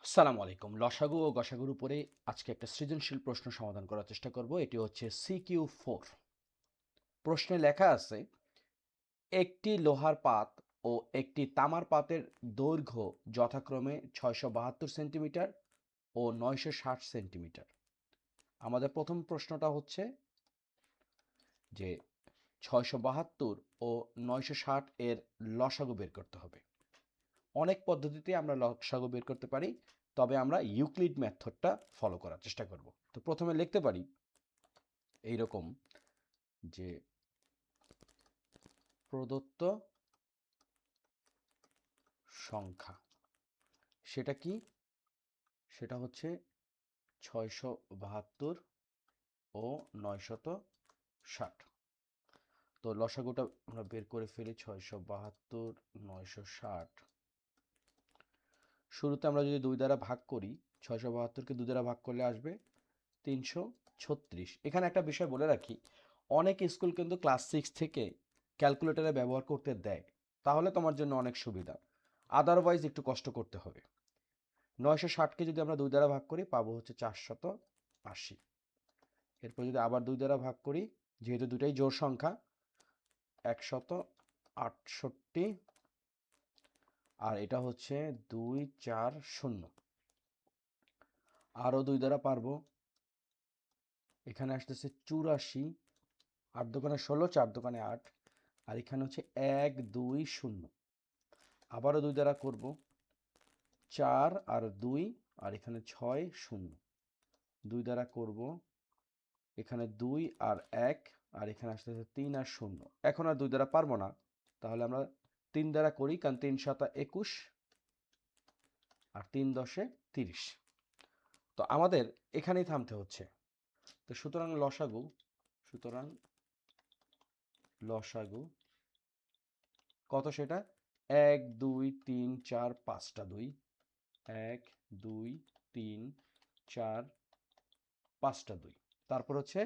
আসসালামু আলাইকুম। লসাগু ও গসাগুর উপরে আজকে একটা সৃজনশীল প্রশ্ন সমাধান করার চেষ্টা করব। এটি হচ্ছে CQ4। প্রশ্নে লেখা আছে, একটি লোহার পাত ও একটি তামার পাতের দৈর্ঘ্য যথাক্রমে 672 সেন্টিমিটার ও 960 সেন্টিমিটার। আমাদের প্রথম প্রশ্নটা হচ্ছে যে 672 ও 960 এর লসাগু বের করতে হবে। অনেক পদ্ধতিতে আমরা লসাগু বের করতে পারি, তবে আমরা ইউক্লিড মেথডটা ফলো করার চেষ্টা করব। তো প্রথমে লিখতে পারি এইরকম যে প্রদত্ত সংখ্যা, সেটা কি? সেটা হচ্ছে 672 ও 960। তো লসাগুটা আমরা বের করে ফেলি। 672 960, শুরুতে আমরা যদি 2 দ্বারা ভাগ করি, 672কে 2 দ্বারা ভাগ করলে আসবে 336। এখানে একটা বিষয় বলে রাখি, অনেক স্কুল কিন্তু ক্লাস 6 থেকে ক্যালকুলেটরে ব্যবহার করতে দেয়, তাহলে তোমার জন্য অনেক সুবিধা। আদারওয়াইজ একটু কষ্ট করতে হবে। 960কে যদি আমরা 2 দ্বারা ভাগ করি পাবো হচ্ছে 480। এরপর যদি আবার 2 দ্বারা ভাগ করি, যেহেতু দুটাই জোড় সংখ্যা, 168। আর এটা হচ্ছে 240। আরও 2 দ্বারা পারবো, এখানে আসতেছে 84। 8 দোকানে 16, 4 দোকানে 8। আর এখানে হচ্ছে 120। আবারও 2 দ্বারা করব, 4 আর 2, আর এখানে 60। 2 দ্বারা করব, এখানে 2 আর 1, আর এখানে আসতেছে 3 আর 0। এখন আর 2 দ্বারা পারবো না, তাহলে আমরা 3 দ্বারা করি, কারণ 3 7 21 আর 3 10 30। তো আমাদের এখানেই থামতে হচ্ছে। তো সুতরাং লসাগু কত সেটা? 1 2 3 4 5টা 2, 1 2 3 4 5টা 2, তারপর হচ্ছে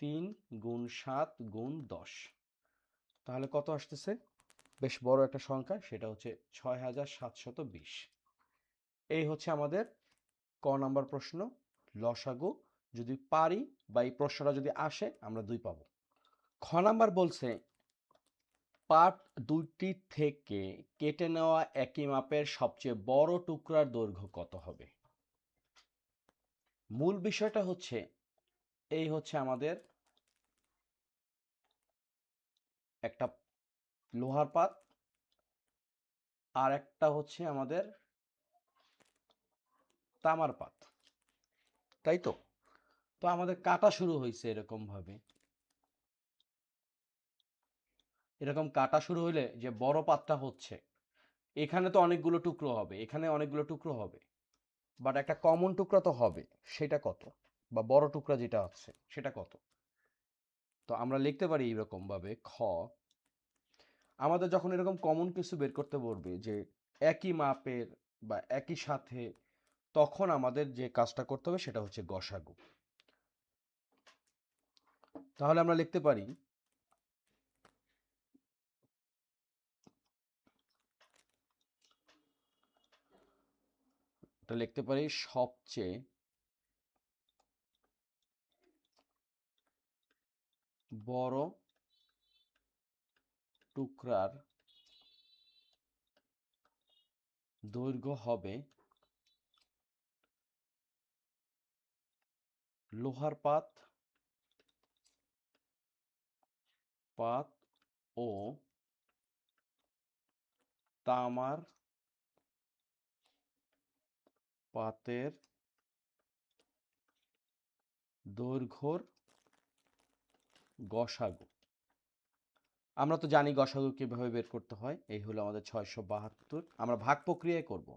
3 গুণ 7 গুণ 10। তাহলে কত আসতেছে? বেশ বড় একটা সংখ্যা, সেটা হচ্ছে 6720। এই হচ্ছে আমাদের ক নাম্বার প্রশ্ন, লসাগু। যদি পারি বা এই প্রশ্নটা যদি আসে, আমরা 2 পাবো। খ নাম্বার বলছে, পার্ট দুইটি থেকে কেটে নেওয়া একই মাপের সবচেয়ে বড় টুকরার দৈর্ঘ্য কত হবে? মূল বিষয়টা হচ্ছে, এই হচ্ছে আমাদের একটা লোহার পাত, আর একটা হচ্ছে আমাদের তামার পাত, তাই তো? তো আমাদের কাটা শুরু হয়েছে এরকম ভাবে। এরকম কাটা শুরু হইলে যে বড় পাতটা হচ্ছে, এখানে তো অনেকগুলো টুকরো হবে, এখানে অনেকগুলো টুকরো হবে, বাট একটা কমন টুকরা তো হবে। সেটা কত? বা বড় টুকরা যেটা আছে সেটা কত? তো আমরা লিখতে পারি এইরকম ভাবে, আমাদের যখন এরকম কমন কিছু বের করতে বলবে যে একই মাপের বা একই সাথে, তখন আমাদের যে কাজটা করতে হবে সেটা হচ্ছে গসাগু। তাহলে আমরা লিখতে পারি, সবচেয়ে বড় টুকরার দৈর্ঘ্য হবে লোহার পাত ও তামার পাতের দৈর্ঘ্যর গসাগু। আমরা তো জানি গসাগু কিভাবে বের করতে হয়। এই হলো আমাদের 672। আমরা ভাগ প্রক্রিয়ায় করব।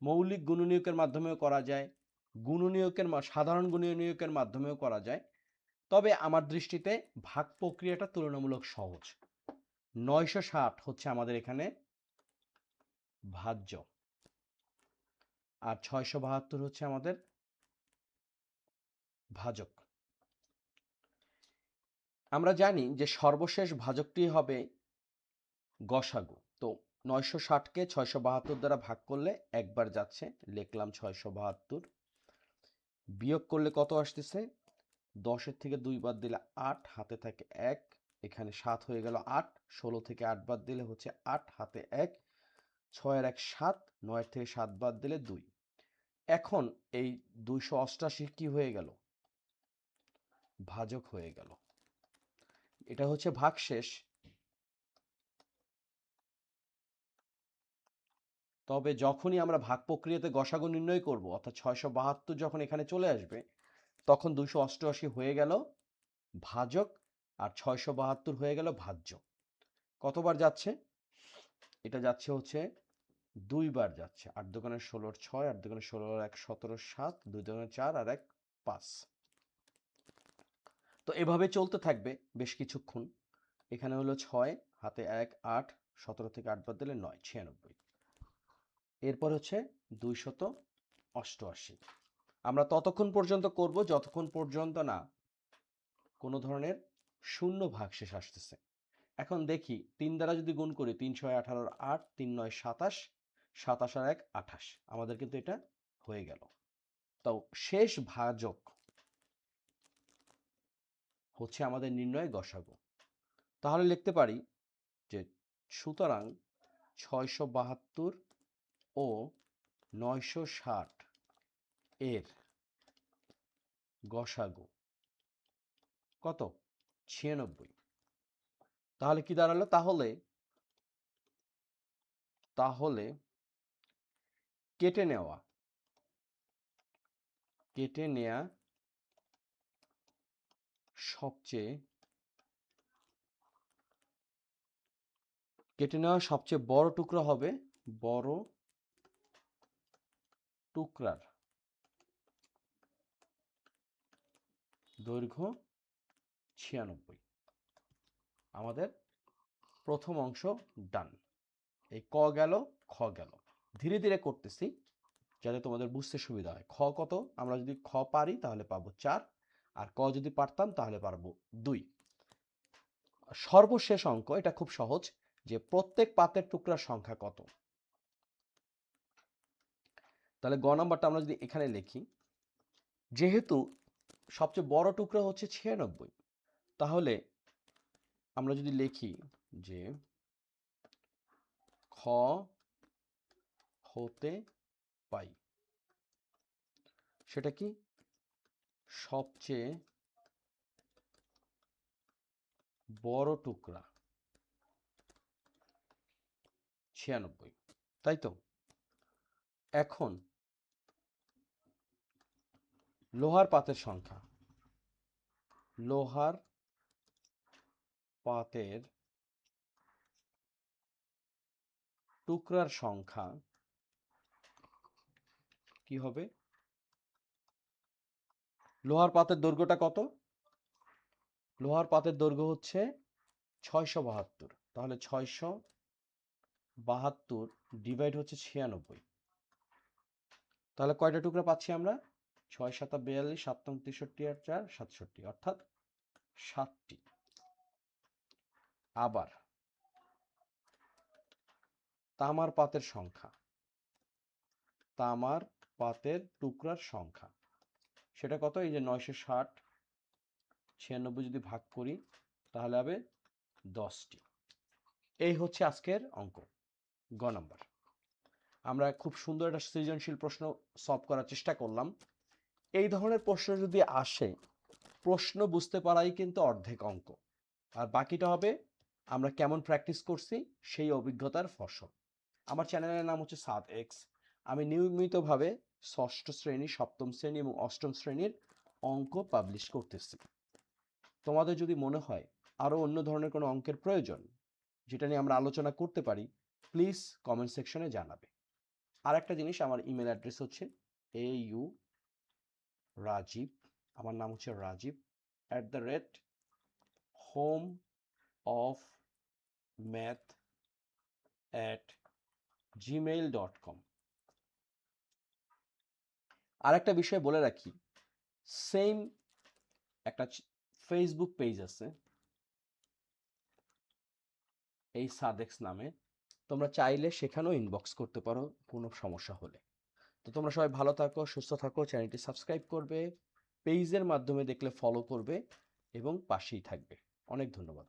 মৌলিক গুণনীয়কের মাধ্যমেও করা যায়, সাধারণ গুণনীয়কের মাধ্যমেও করা যায়। তবে আমার দৃষ্টিতে ভাগ প্রক্রিয়াটা তুলনামূলক সহজ। 960 হচ্ছে আমাদের এখানে ভাজ্য, আর 672 হচ্ছে আমাদের ভাজক। আমরা জানি যে সর্বশেষ ভাজকটি হবে গসাগু। তো 960কে 672 দ্বারা ভাগ করলে একবার যাচ্ছে, লিখলাম 672। বিয়োগ করলে কত আসতেছে? 10-এর থেকে 2 বাদ দিলে 8, হাতে থাকে 1, এখানে 7 হয়ে গেল 8, 16 থেকে 8 বাদ দিলে হচ্ছে 8, হাতে 1, 6 এর 1 7, 9 থেকে 7 বাদ দিলে 2। এখন এই 288 কি হয়ে গেল? ভাজক হয়ে গেল। এটা হচ্ছে ভাগশেষ। তবে যখনই আমরা ভাগ প্রক্রিয়াতে গসাগু নির্ণয় করব, অর্থাৎ 672 যখন এখানে চলে আসবে, তখন 288 হয়ে গেল ভাজক আর 672 হয়ে গেল ভাজ্য। কতবার যাচ্ছে? এটা যাচ্ছে হচ্ছে 2 বার যাচ্ছে। 8 দোকানে 16 6, 8 দোকানে 16 1 17 7, 2 দোকানে 4 আর 1 5। তো এভাবে চলতে থাকবে বেশ কিছুক্ষণ। এখানে হলো 6, হাতে 1 8, 17 থেকে 8 বাদ দিলে 9 96। এরপর হচ্ছে 288। আমরা ততক্ষণ পর্যন্ত করব যতক্ষণ পর্যন্ত না কোনো ধরনের শূন্য ভাগশেষ আসতেছে। এখন দেখি 3 দ্বারা যদি গুণ করি, 3 6 18 8, 3 9 27, 27 আর 1 28। আমাদের কিন্তু এটা হয়ে গেল। তো শেষ ভাজক হচ্ছে আমাদের নির্ণয় গসাগু। তাহলে লিখতে পারি যে সুতরাং 672 ও 960 এর গসাগু কত? 96। তাহলে কি দাঁড়ালো? তাহলে কেটে নেওয়া সবচেয়ে বড় টুকরা হবে বড় টুকরার দৈর্ঘ্য 96। আমাদের প্রথম অংশ ডান। এই ক গেল, খ গেল। ধীরে ধীরে করতেছি যাতে তোমাদের বুঝতে সুবিধা হয়। খ কত? আমরা যদি খ পারি তাহলে পাবো 4, আর ক যদি পারতাম তাহলে পারবো 2। সর্বশেষ অঙ্ক, এটা খুব সহজ, যে প্রত্যেক পাতের টুকরার সংখ্যা কত। তাহলে গ নাম্বারটা আমরা যদি এখানে লিখি, যেহেতু সবচেয়ে বড় টুকরা হচ্ছে 96, তাহলে আমরা যদি লিখি যে খ হতে পাই, সেটা কি? সবচেয়ে বড় টুকরা 96, তাই তো? এখন লোহার পাতের সংখ্যা, লোহার পাতের টুকরার সংখ্যা কি হবে? লোহার পাতের দৈর্ঘ্যটা কত? লোহার পাতের দৈর্ঘ্য হচ্ছে 672। তাহলে 672 ডিভাইড হচ্ছে 96। তাহলে কয়টা টুকরা পাচ্ছি আমরা? 6 7 42, 7 63 আর 4 67, অর্থাৎ 7টি। আবার তামার পাতের সংখ্যা, তামার পাতের টুকরার সংখ্যা, সেটা কত? এই যে 960, 96 যদি ভাগ করি তাহলে হবে 10টি। এই হচ্ছে আজকের অঙ্ক, গ নাম্বার। আমরা খুব সুন্দর একটা সৃজনশীল প্রশ্ন সলভ করার চেষ্টা করলাম। এই ধরনের প্রশ্ন যদি আসে, প্রশ্ন বুঝতে পারাই কিন্তু অর্ধেক অঙ্ক, আর বাকিটা হবে আমরা কেমন প্র্যাকটিস করছি সেই অভিজ্ঞতার ফসল। আমার চ্যানেলের নাম হচ্ছে সাদ এক্স। আমি নিয়মিতভাবে ষষ্ঠ শ্রেণী, সপ্তম শ্রেণী এবং অষ্টম শ্রেণীর অঙ্ক পাবলিশ করতেছি। তোমাদের যদি মনে হয় আরও অন্য ধরনের কোনো অঙ্কের প্রয়োজন, যেটা নিয়ে আমরা আলোচনা করতে পারি, প্লিজ কমেন্ট সেকশনে জানাবে। আর একটা জিনিস, আমার ইমেল অ্যাড্রেস হচ্ছে AU রাজীব, আমার নাম হচ্ছে রাজীব @homeofmath@gmail.com। আর একটা বিষয় বলে রাখি, সেম একটা ফেসবুক পেজ আছে এই সাদেক্স নামে। তোমরা চাইলে সেখানেও ইনবক্স করতে পারো কোনো সমস্যা হলে। তো তোমরা সবাই ভালো থাকো, সুস্থ থাকো, চ্যানেলটি সাবস্ক্রাইব করবে, পেজের মাধ্যমে দেখলে ফলো করবে এবং পাশেই থাকবে। অনেক ধন্যবাদ।